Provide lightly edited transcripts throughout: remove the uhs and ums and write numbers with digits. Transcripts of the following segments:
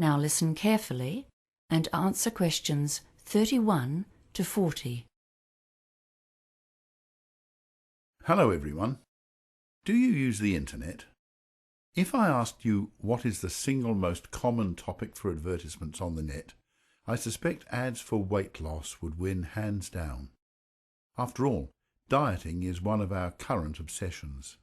Now listen carefully and answer questions 31 to 40. Hello everyone. Do you use the internet? If I asked you what is the single most common topic for advertisements on the net, I suspect ads for weight loss would win hands down. After all, dieting is one of our current obsessions.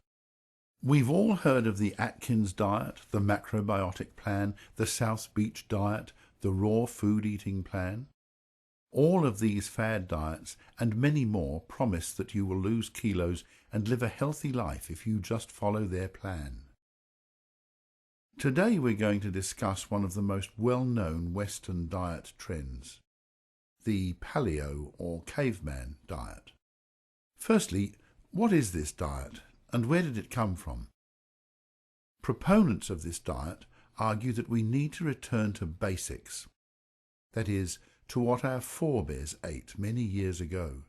We've all heard of the Atkins diet, the macrobiotic plan, the South Beach diet, the raw food eating plan. All of these fad diets and many more promise that you will lose kilos and live a healthy life if you just follow their plan. Today we're going to discuss one of the most well-known Western diet trends, the paleo or caveman diet. Firstly, what is this diet and where did it come from? Proponents of this diet argue that we need to return to basics, that is, to what our forebears ate many years ago.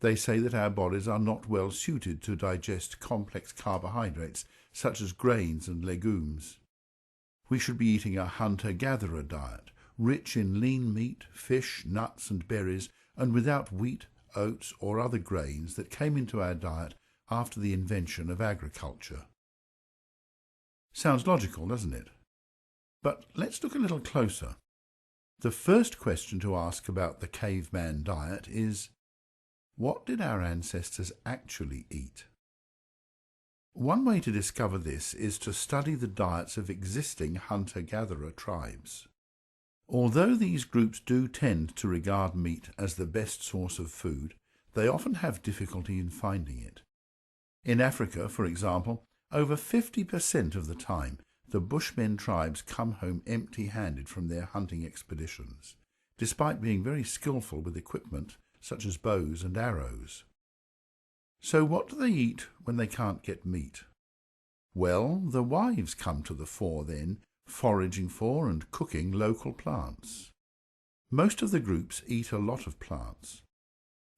They say that our bodies are not well suited to digest complex carbohydrates such as grains and legumes. We should be eating a hunter-gatherer diet, rich in lean meat, fish, nuts and berries, and without wheat, oats or other grains that came into our diet after the invention of agriculture. Sounds logical, doesn't it? But let's look a little closer. The first question to ask about the caveman diet is, what did our ancestors actually eat? One way to discover this is to study the diets of existing hunter-gatherer tribes. Although these groups do tend to regard meat as the best source of food, they often have difficulty in finding it. In Africa, for example, over 50% of the time, the Bushmen tribes come home empty-handed from their hunting expeditions, despite being very skillful with equipment such as bows and arrows. So what do they eat when they can't get meat? Well, the wives come to the fore then, foraging for and cooking local plants. Most of the groups eat a lot of plants.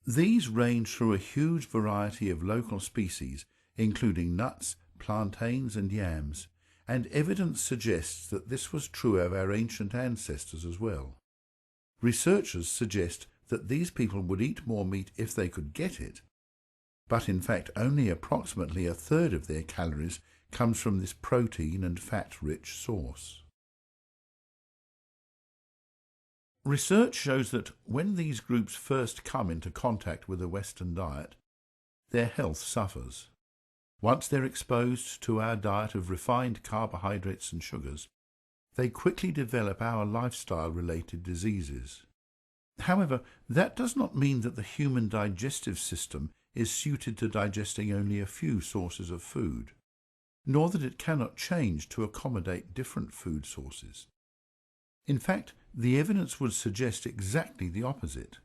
These range through a huge variety of local species, including nuts, plantains and yams, and evidence suggests that this was true of our ancient ancestors as well. Researchers suggest that these people would eat more meat if they could get it, but in fact only approximately a third of their calories comes from this protein and fat-rich source. Research shows that when these groups first come into contact with a Western diet, their health suffers. Once they're exposed to our diet of refined carbohydrates and sugars, they quickly develop our lifestyle-related diseases. However, that does not mean that the human digestive system is suited to digesting only a few sources of food, nor that it cannot change to accommodate different food sources. In fact, the evidence would suggest exactly the opposite.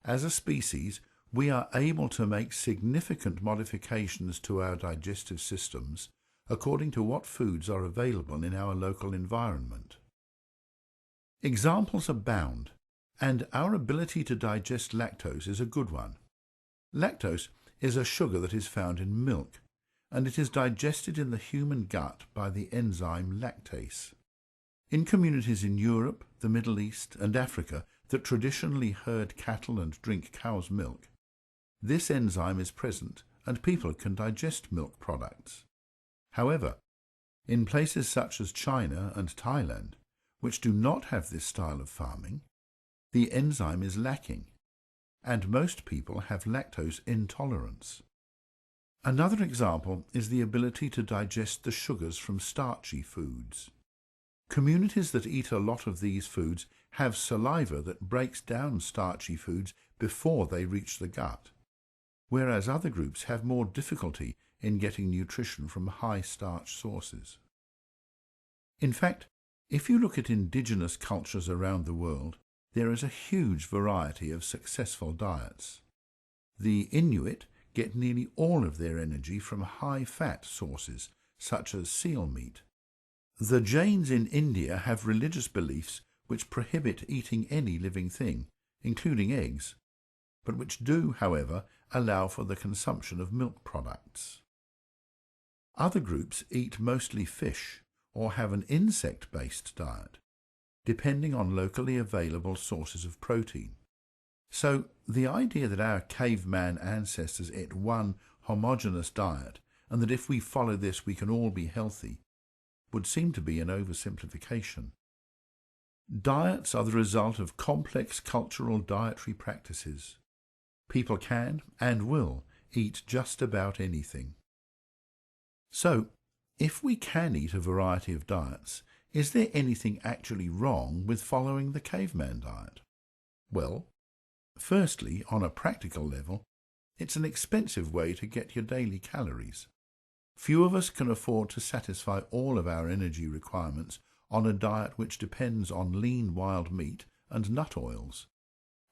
As a species, we are able to make significant modifications to our digestive systems according to what foods are available in our local environment. Examples abound, and our ability to digest lactose is a good one. Lactose is a sugar that is found in milk, and it is digested in the human gut by the enzyme lactase. In communities in Europe, the Middle East and Africa that traditionally herd cattle and drink cow's milk, this enzyme is present and people can digest milk products. However, in places such as China and Thailand, which do not have this style of farming, the enzyme is lacking, and most people have lactose intolerance. Another example is the ability to digest the sugars from starchy foods. Communities that eat a lot of these foods have saliva that breaks down starchy foods before they reach the gut, whereas other groups have more difficulty in getting nutrition from high-starch sources. In fact, if you look at indigenous cultures around the world, there is a huge variety of successful diets. The Inuit get nearly all of their energy from high-fat sources, such as seal meat. The Jains in India have religious beliefs which prohibit eating any living thing, including eggs, but which do, however, allow for the consumption of milk products. Other groups eat mostly fish or have an insect-based diet, depending on locally available sources of protein. So the idea that our caveman ancestors ate one homogeneous diet and that if we follow this we can all be healthy would seem to be an oversimplification. Diets are the result of complex cultural dietary practices. People can and will eat just about anything. So, if we can eat a variety of diets, is there anything actually wrong with following the caveman diet? Well, firstly, on a practical level, it's an expensive way to get your daily calories. Few of us can afford to satisfy all of our energy requirements on a diet which depends on lean wild meat and nut oils.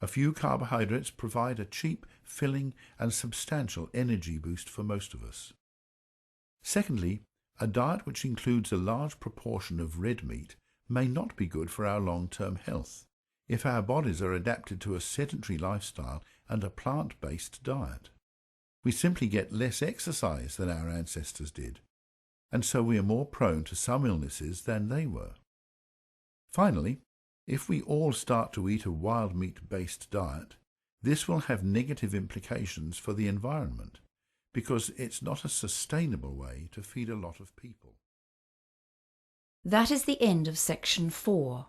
A few carbohydrates provide a cheap, filling and substantial energy boost for most of us. Secondly, a diet which includes a large proportion of red meat may not be good for our long-term health if our bodies are adapted to a sedentary lifestyle and a plant-based diet. We simply get less exercise than our ancestors did, and so we are more prone to some illnesses than they were. Finally, if we all start to eat a wild meat-based diet, this will have negative implications for the environment, because it's not a sustainable way to feed a lot of people. That is the end of section 4.